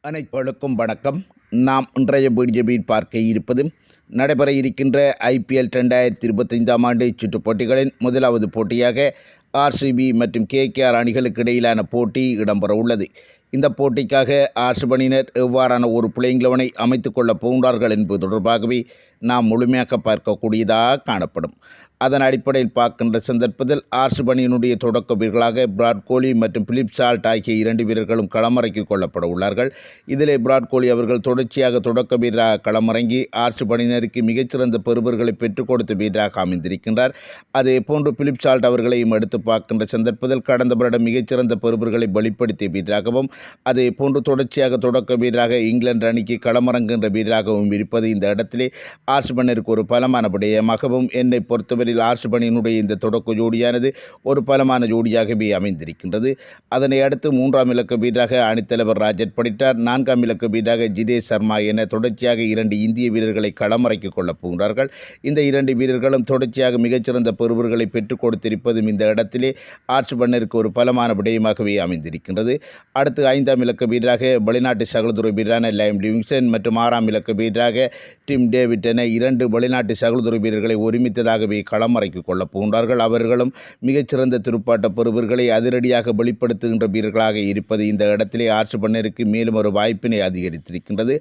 அனைவருக்கும் வணக்கம். நாம் இன்றைய வீடியோவில் பார்க்க இருப்பது நடைபெற இருக்கின்ற IPL 2025ஆம் ஆண்டு சுற்றுப் போட்டிகளின் முதலாவது போட்டியாக RCB மற்றும் KKR அணிகளுக்கு இடையிலான போட்டி இடம்பெற உள்ளது. இந்த போட்டிக்காக RCB அணியினர் எவ்வாறான ஒரு பிளேயிங் 11ஐ அமைத்துக் கொள்ளப் போகின்றார்கள் என்பது தொடர்பாகவே நாம் முழுமையாக பார்க்கக்கூடியதாக காணப்படும். அதன் அடிப்படையில் பார்க்கின்ற சந்தர்ப்பத்தில் RCB அணியினுடைய தொடக்க வீரர்களாக விராட் கோலி மற்றும் பிலிப் சால்ட் ஆகிய 2 வீரர்களும் களமிறக்கிக் கொள்ளப்பட உள்ளார்கள். இதிலே விராட் கோலி அவர்கள் தொடர்ச்சியாக தொடக்க வீரராக களமிறங்கி RCB அணியினருக்கு மிகச்சிறந்த பெறுபர்களை பெற்றுக் கொடுத்த வீரராக அமைந்திருக்கின்றார். அதே போன்று பிலிப் சால்ட் அவர்களையும் எடுத்து பார்க்கின்ற சந்தர்ப்பத்தில் கடந்த வருடம் மிகச்சிறந்த பெறுபர்களை வெளிப்படுத்திய வீரராகவும் அதே போன்று தொடர்ச்சியாக தொடக்க வீரராக இங்கிலாந்து அணிக்கு களமிறங்குகின்ற வீரராகவும் இருப்பது இந்த இடத்திலே RCB அணியினருக்கு ஒரு பலமான விடயமாகவும் என்னை பொறுத்தவரையில் RCB அணியினுடைய இந்த தொடக்க ஜோடியானது ஒரு பலமான ஜோடியாகவே அமைந்திருக்கின்றது. அதனை அடுத்து 3ஆம் இலக்க வீரராக அணித்தலைவர் ராஜத் படிட்டார், 4ஆம் இலக்க வீரராக ஜிதேஷ் சர்மா என தொடர்ச்சியாக 2 இந்திய வீரர்களை களமிறக்கிக் கொள்ளப் போகிறார்கள். இந்த 2 வீரர்களும் தொடர்ச்சியாக மிகச்சிறந்த பெறுபர்களை பெற்றுக் கொடுத்திருப்பதும் இந்த இடத்திலே RCB அணியினருக்கு ஒரு பலமான விடயமாகவே அமைந்திருக்கின்றது. அடுத்து 5ஆம் இலக்க வீரராக வெளிநாட்டு சகலதுறை வீரரான லைம் லிவிங்ஸ்டன் மற்றும் 6ஆம் இலக்க வீரராக டிம் டேவிட் என 2 வெளிநாட்டு சகலதுறை வீரர்களை ஒருமித்ததாகவே களமிறக்கிக் கொள்ளப் போகின்றார்கள். அவர்களும் மிகச்சிறந்த துடுப்பாட்ட பெறுபர்களை அதிரடியாக வெளிப்படுத்துகின்ற வீரர்களாக இருப்பது இந்த இடத்திலே RCB அணியினருக்கு மேலும் ஒரு வாய்ப்பினை அதிகரித்திருக்கின்றது.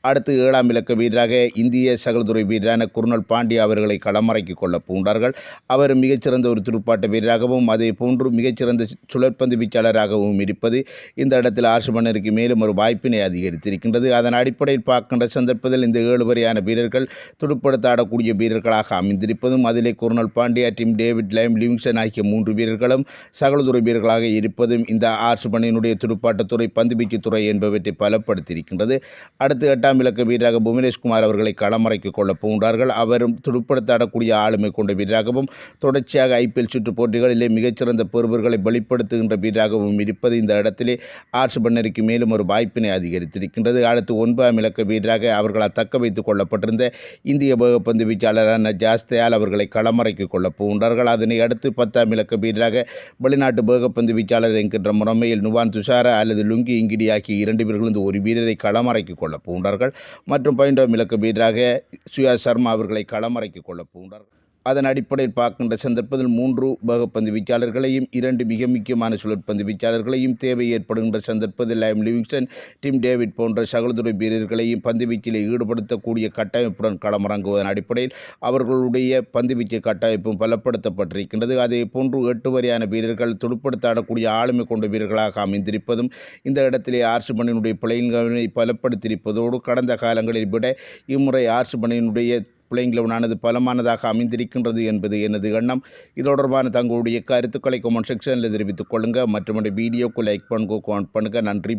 அடுத்து 7ஆம் இலக்க வீரராக இந்திய சகலதுறை வீரரான குர்னல் பாண்டியா அவர்களை களமிறக்கிக் கொள்ளப் போகின்றார்கள். அவர் மிகச்சிறந்த ஒரு துடுப்பாட்ட வீரராகவும் அதே போன்று மிகச்சிறந்த சுழற்பந்து வீச்சாளராகவும் இருப்பது இந்த இடத்தில் RCB அணியினருக்கு மேலும் ஒரு வாய்ப்பினை அதிகரித்திருக்கின்றது. அதன் அடிப்படையில் பார்க்கின்ற சந்தர்ப்பத்தில் இந்த 7 வரையான வீரர்கள் துடுப்படுத்த ஆடக்கூடிய வீரர்களாக அமைந்திருப்பதும் அதிலே Krunal Pandya, Tim David, Liam Livingstone ஆகிய 3 வீரர்களும் சகலதுறை வீரர்களாக இருப்பதும் இந்த RCB அணியினுடைய துடுப்பாட்டத்துறை பந்துவீச்சுத்துறை என்பவற்றை பலப்படுத்தியிருக்கின்றது. அடுத்து 8ஆம் இலக்க வீரராக புவனேஷ் குமார் அவர்களை களமிறக்கிக் கொள்ளப் போகின்றார்கள். அவரும் துடுப்படுத்த ஆடக்கூடிய ஆளுமை கொண்ட வீரராகவும் தொடர்ச்சியாக IPL சுற்றுப் போட்டிகளிலே மிகச்சிறந்த பெறுபர்களை வெளிப்படுத்துகின்ற வீரராகவும் இருப்பது இந்த இடத்திலே RCB அணியினருக்கு மேலும் ஒரு வாய்ப்பினை அதிகரித்திருக்கின்றது. அடுத்து 9ஆம் இலக்க வீரராக அவர்களால் தக்க வைத்துக் கொள்ளப்பட்டிருந்த இந்திய வேகப்பந்து வீச்சாளரான ஜாஸ் தயால் அவர்களை களமிறக்கிக் கொள்ளப் போகின்றார்கள். அதனை அடுத்து 10ஆம் இலக்க வீரராக வெளிநாட்டு வேகப்பந்து வீச்சாளர் என்கின்ற முறைமையில் நுவான் துஷாரா அல்லது லுங்கி இங்கிடி ஆகிய 2 வீரர்களும் ஒரு வீரரை களமிறக்கிக் கொள்ளப் போகின்றார்கள். மற்றும் 12ஆம் இலக்க வீரராக சுயாஸ் சர்மா அவர்களை களமிறக்கிக் கொள்ளப் போகின்றார்கள். அதன் அடிப்படையில் பார்க்கின்ற சந்தர்ப்பத்தில் 3 வேகப்பந்து வீச்சாளர்களையும் 2 மிக முக்கியமான சுழற்பந்து வீச்சாளர்களையும் தேவை ஏற்படுகின்ற சந்தர்ப்பத்தில் லைம் லிவிங்ஸ்டன், டிம் டேவிட் போன்ற சகலதுறை வீரர்களையும் பந்துவீச்சில் ஈடுபடுத்தக்கூடிய கட்டமைப்புடன் களமிறங்குவதன் அடிப்படையில் அவர்களுடைய பந்துவீச்சு கட்டமைப்பும் பலப்படுத்தப்பட்டிருக்கின்றது. அதே போன்று 8 வரையான வீரர்கள் துடுப்படுத்த ஆடக்கூடிய ஆளுமை கொண்ட வீரர்களாக அமைந்திருப்பதும் இந்த இடத்திலே RCB அணியினுடைய பிளேயிங்களை பலப்படுத்தியிருப்பதோடு கடந்த காலங்களில் விட இம்முறை RCB அணியினுடைய பிளேயிங் 11ஆனது பலமானதாக அமைந்திருக்கின்றது என்பது எனது எண்ணம். இது தொடர்பான தங்களுடைய கருத்துக்களை கமெண்ட் செக்ஷனில் தெரிவித்துக் கொள்ளுங்கள். மற்றும் வீடியோக்கு லைக் பண்ணுங்க, கமெண்ட் பண்ணுங்கள். நன்றி.